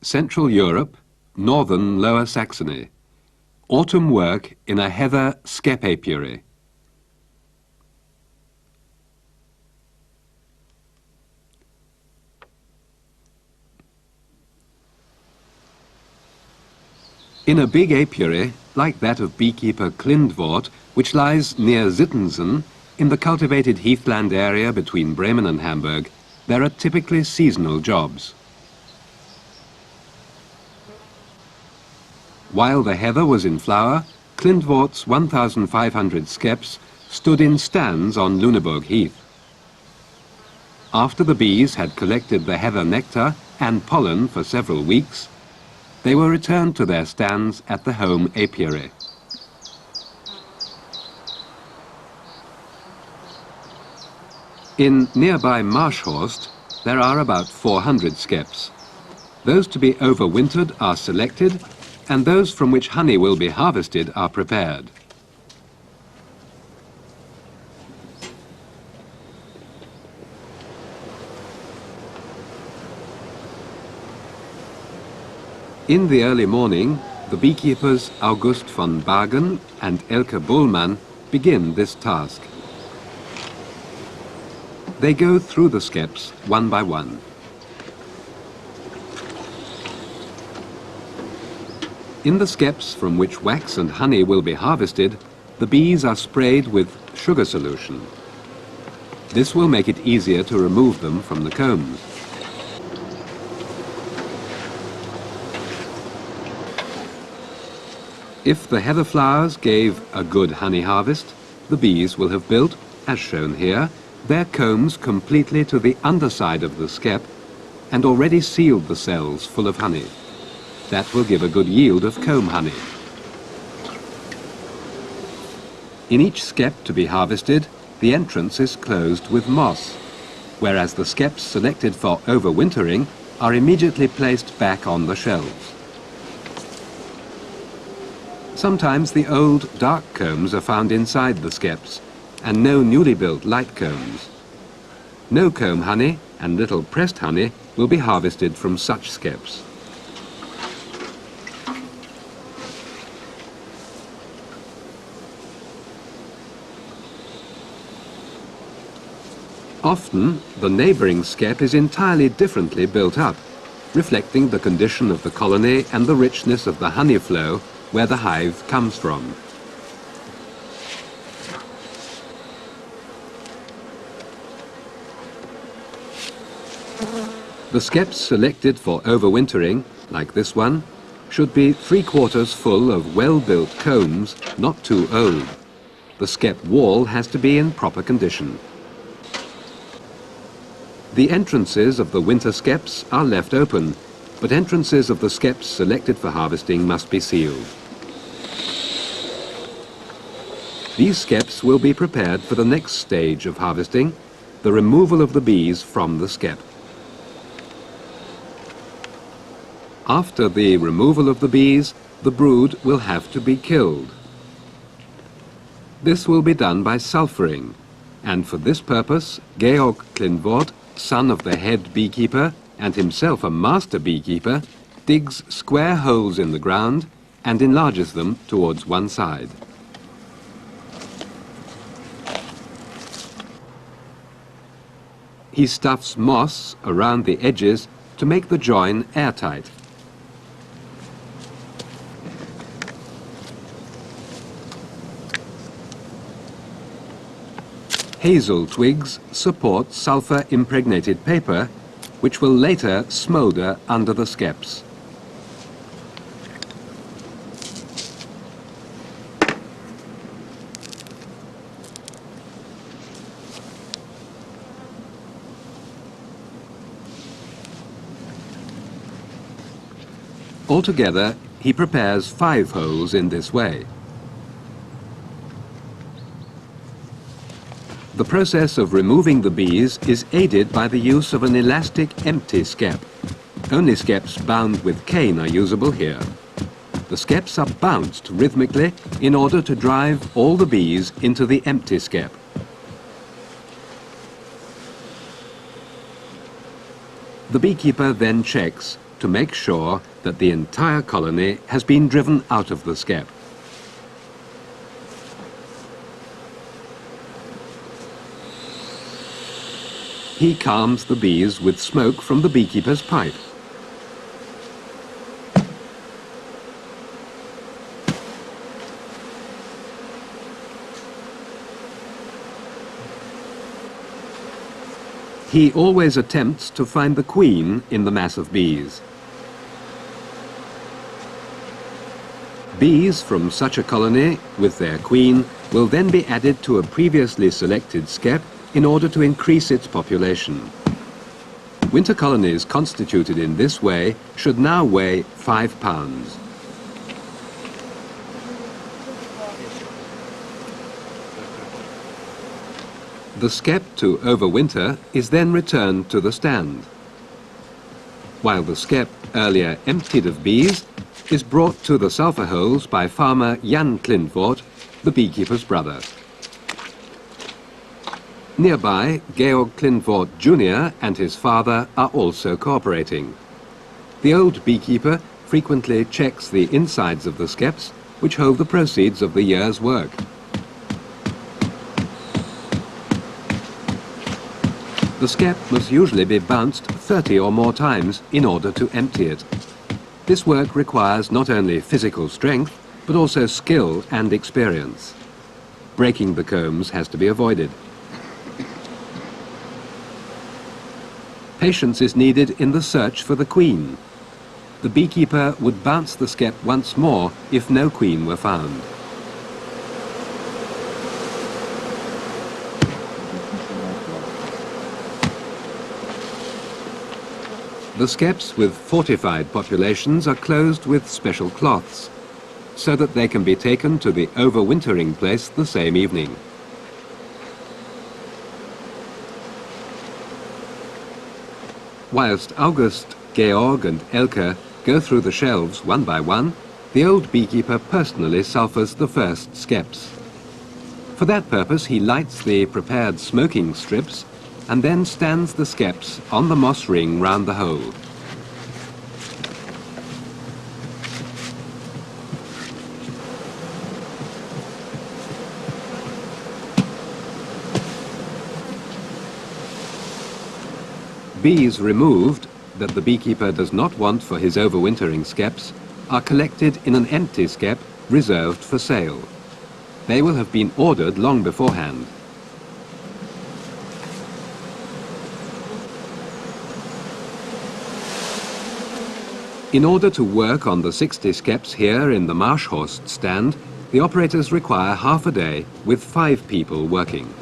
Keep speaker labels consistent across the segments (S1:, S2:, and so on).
S1: Central Europe, northern Lower Saxony. Autumn work in a heather skep apiary. In a big apiary, like that of beekeeper Klindvoort, which lies near Zittensen, in the cultivated heathland area between Bremen and Hamburg, there are typically seasonal jobs. While the heather was in flower, Klindvoort's 1,500 skeps stood in stands on Lüneburg Heath. After the bees had collected the heather nectar and pollen for several weeks, they were returned to their stands at the home apiary. In nearby Marschhorst, there are about 400 skeps. Those to be overwintered are selected, and those from which honey will be harvested are prepared. In the early morning, the beekeepers August von Bagen and Elke Bullmann begin this task. They go through the skeps one by one. In the skeps from which wax and honey will be harvested, the bees are sprayed with sugar solution. This will make it easier to remove them from the combs. If the heather flowers gave a good honey harvest, the bees will have built, as shown here, their combs completely to the underside of the skep and already sealed the cells full of honey. That will give a good yield of comb honey. In each skep to be harvested, the entrance is closed with moss, whereas the skeps selected for overwintering are immediately placed back on the shelves. Sometimes the old dark combs are found inside the skeps, and no newly built light combs. No comb honey and little pressed honey will be harvested from such skeps. Often, the neighbouring skep is entirely differently built up, reflecting the condition of the colony and the richness of the honey flow where the hive comes from. The skeps selected for overwintering, like this one, should be 3/4 full of well-built combs, not too old. The skep wall has to be in proper condition. The entrances of the winter skeps are left open, but entrances of the skeps selected for harvesting must be sealed. These skeps will be prepared for the next stage of harvesting, the removal of the bees from the skep. After the removal of the bees, the brood will have to be killed. This will be done by sulphuring, and for this purpose, Georg Klindvoort, son of the head beekeeper and himself a master beekeeper, digs square holes in the ground and enlarges them towards one side. He stuffs moss around the edges to make the join airtight. Hazel twigs support sulfur-impregnated paper, which will later smoulder under the skeps. Altogether, he prepares 5 holes in this way. The process of removing the bees is aided by the use of an elastic empty skep. Only skeps bound with cane are usable here. The skeps are bounced rhythmically in order to drive all the bees into the empty skep. The beekeeper then checks to make sure that the entire colony has been driven out of the skep. He calms the bees with smoke from the beekeeper's pipe. He always attempts to find the queen in the mass of bees. Bees from such a colony with their queen will then be added to a previously selected skep in order to increase its population. Winter colonies constituted in this way should now weigh 5 pounds. The skep to overwinter is then returned to the stand, while the skep, earlier emptied of bees, is brought to the sulphur holes by farmer Jan Klintvoort, the beekeeper's brother. Nearby, Georg Klintvoort Jr. and his father are also cooperating. The old beekeeper frequently checks the insides of the skeps, which hold the proceeds of the year's work. The skep must usually be bounced 30 or more times in order to empty it. This work requires not only physical strength, but also skill and experience. Breaking the combs has to be avoided. Patience is needed in the search for the queen. The beekeeper would bounce the skep once more if no queen were found. The skeps with fortified populations are closed with special cloths, so that they can be taken to the overwintering place the same evening. Whilst August, Georg and Elke go through the shelves one by one, the old beekeeper personally sulphurs the first skeps. For that purpose he lights the prepared smoking strips and then stands the skeps on the moss ring round the hole. Bees removed, that the beekeeper does not want for his overwintering skeps, are collected in an empty skep reserved for sale. They will have been ordered long beforehand. In order to work on the 60 skeps here in the Marschhorst stand, the operators require half a day with 5 people working.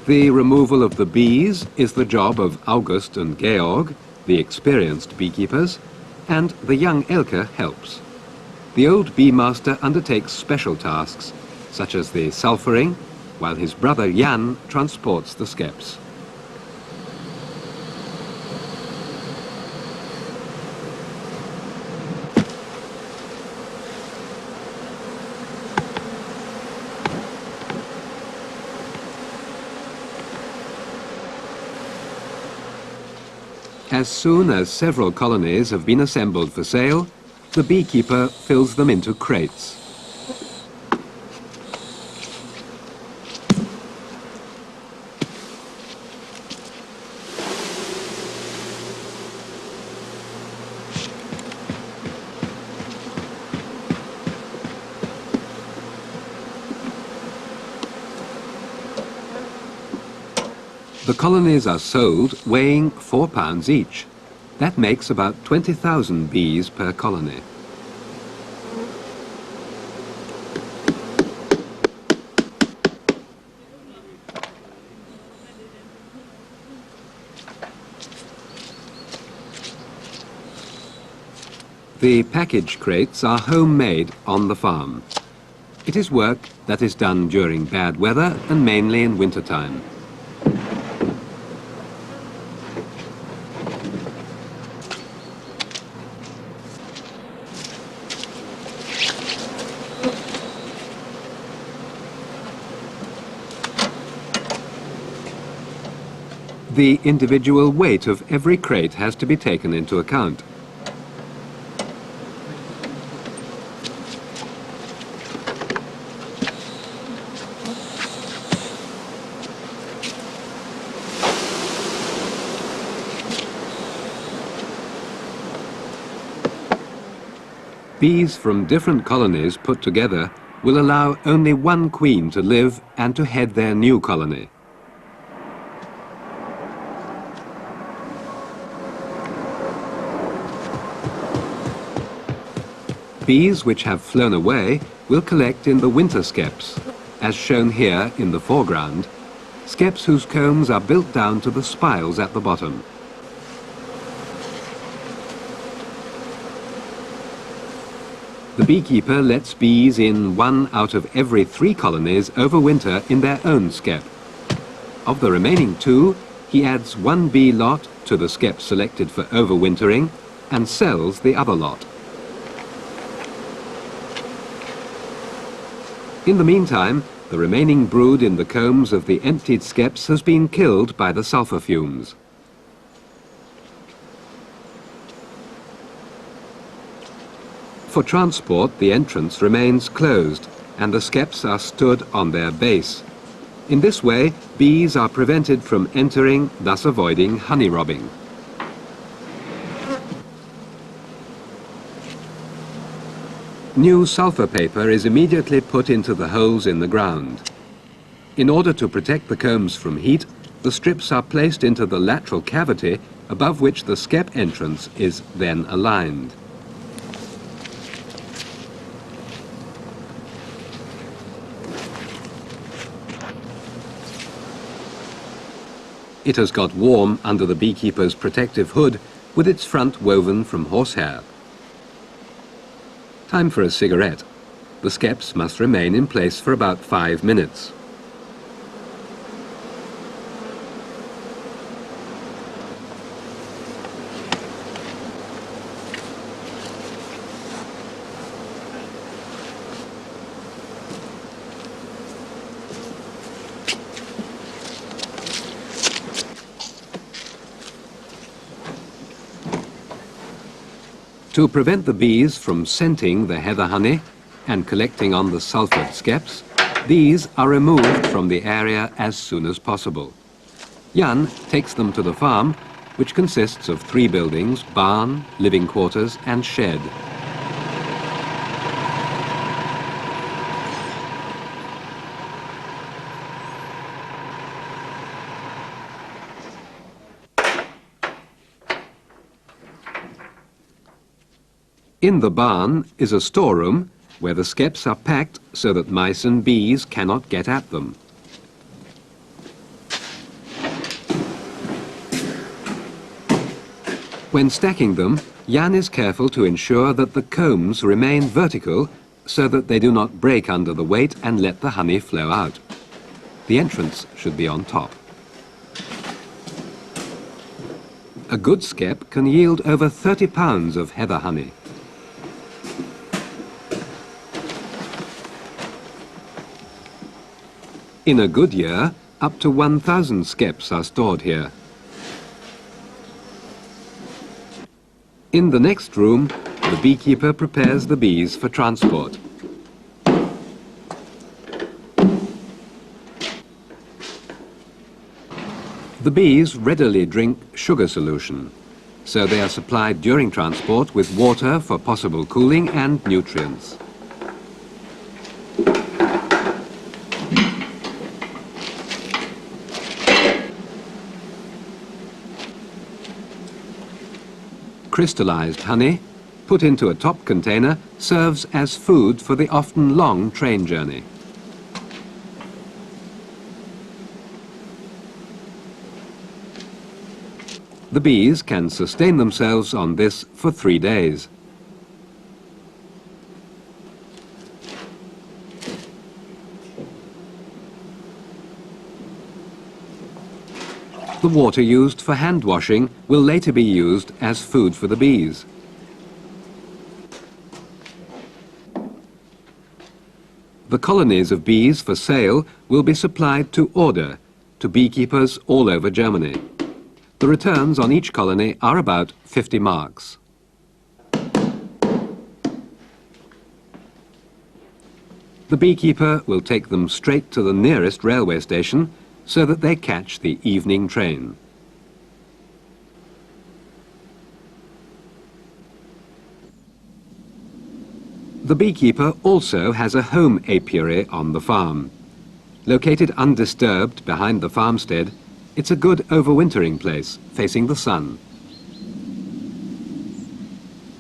S1: The removal of the bees is the job of August and Georg, the experienced beekeepers, and the young Elke helps. The old bee master undertakes special tasks, such as the sulphuring, while his brother Jan transports the skeps. As soon as several colonies have been assembled for sale, the beekeeper fills them into crates. The colonies are sold weighing 4 pounds each. That makes about 20,000 bees per colony. The package crates are homemade on the farm. It is work that is done during bad weather and mainly in wintertime. The individual weight of every crate has to be taken into account. Bees from different colonies put together will allow only one queen to live and to head their new colony. Bees which have flown away will collect in the winter skeps, as shown here in the foreground, skeps whose combs are built down to the spiles at the bottom. The beekeeper lets bees in 1 out of every 3 colonies overwinter in their own skep. Of the remaining 2, he adds 1 bee lot to the skep selected for overwintering and sells the other lot. In the meantime, the remaining brood in the combs of the emptied skeps has been killed by the sulfur fumes. For transport, the entrance remains closed and the skeps are stood on their base. In this way, bees are prevented from entering, thus avoiding honey robbing. New sulfur paper is immediately put into the holes in the ground. In order to protect the combs from heat, the strips are placed into the lateral cavity above which the skep entrance is then aligned. It has got warm under the beekeeper's protective hood with its front woven from horsehair. Time for a cigarette. The skeps must remain in place for about 5 minutes. To prevent the bees from scenting the heather honey and collecting on the sulfured skeps, these are removed from the area as soon as possible. Jan takes them to the farm, which consists of 3 buildings, barn, living quarters and shed. In the barn is a storeroom where the skeps are packed so that mice and bees cannot get at them. When stacking them, Jan is careful to ensure that the combs remain vertical so that they do not break under the weight and let the honey flow out. The entrance should be on top. A good skep can yield over 30 pounds of heather honey. In a good year, up to 1,000 skeps are stored here. In the next room, the beekeeper prepares the bees for transport. The bees readily drink sugar solution, so they are supplied during transport with water for possible cooling and nutrients. Crystallized honey, put into a top container, serves as food for the often long train journey. The bees can sustain themselves on this for 3 days. The water used for hand washing will later be used as food for the bees. The colonies of bees for sale will be supplied to order to beekeepers all over Germany. The returns on each colony are about 50 marks. The beekeeper will take them straight to the nearest railway station so that they catch the evening train. The beekeeper also has a home apiary on the farm. Located undisturbed behind the farmstead, it's a good overwintering place, facing the sun.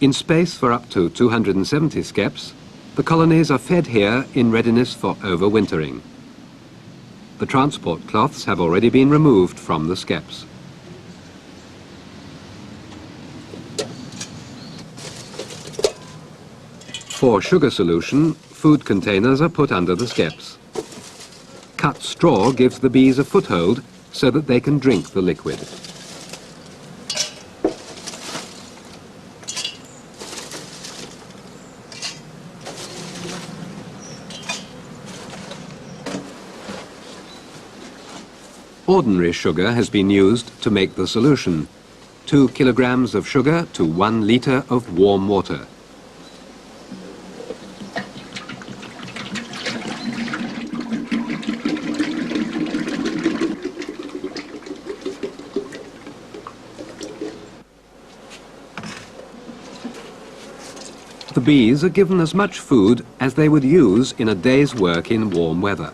S1: In space for up to 270 skeps, the colonies are fed here in readiness for overwintering. The transport cloths have already been removed from the skeps. For sugar solution, food containers are put under the skeps. Cut straw gives the bees a foothold so that they can drink the liquid. Ordinary sugar has been used to make the solution. 2 kilograms of sugar to 1 litre of warm water. The bees are given as much food as they would use in a day's work in warm weather.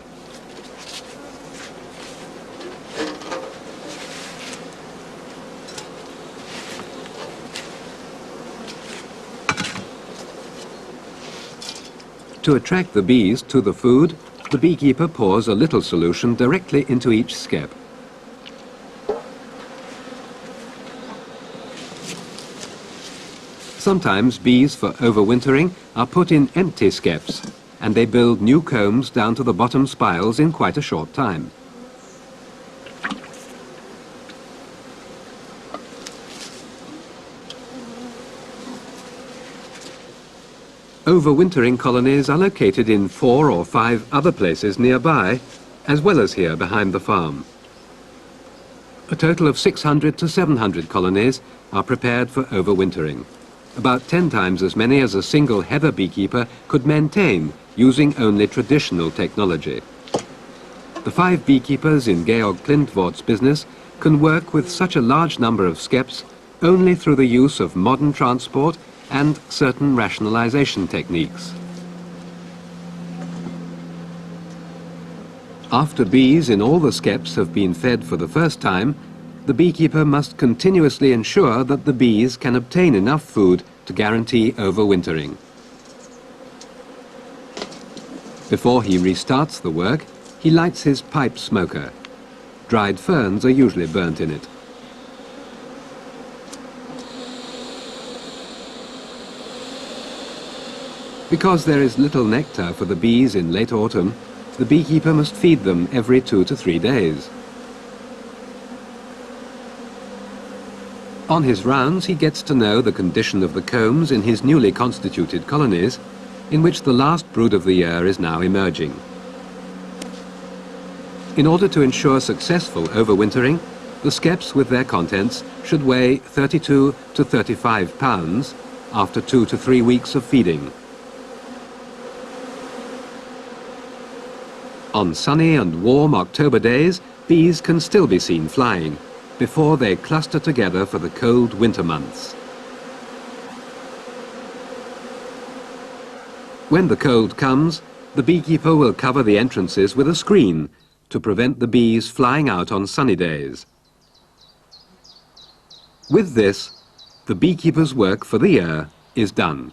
S1: To attract the bees to the food, the beekeeper pours a little solution directly into each skep. Sometimes bees for overwintering are put in empty skeps, and they build new combs down to the bottom spirals in quite a short time. Overwintering colonies are located in 4 or 5 other places nearby, as well as here behind the farm. A total of 600 to 700 colonies are prepared for overwintering. About 10 times as many as a single heather beekeeper could maintain using only traditional technology. The 5 beekeepers in Georg Klintwort's business can work with such a large number of skeps only through the use of modern transport and certain rationalization techniques. After bees in all the skeps have been fed for the first time, the beekeeper must continuously ensure that the bees can obtain enough food to guarantee overwintering. Before he restarts the work, he lights his pipe smoker. Dried ferns are usually burnt in it. Because there is little nectar for the bees in late autumn, the beekeeper must feed them every 2 to 3 days. On his rounds, he gets to know the condition of the combs in his newly constituted colonies, in which the last brood of the year is now emerging. In order to ensure successful overwintering, the skeps with their contents should weigh 32 to 35 pounds after 2 to 3 weeks of feeding. On sunny and warm October days, bees can still be seen flying, before they cluster together for the cold winter months. When the cold comes, the beekeeper will cover the entrances with a screen to prevent the bees flying out on sunny days. With this, the beekeeper's work for the year is done.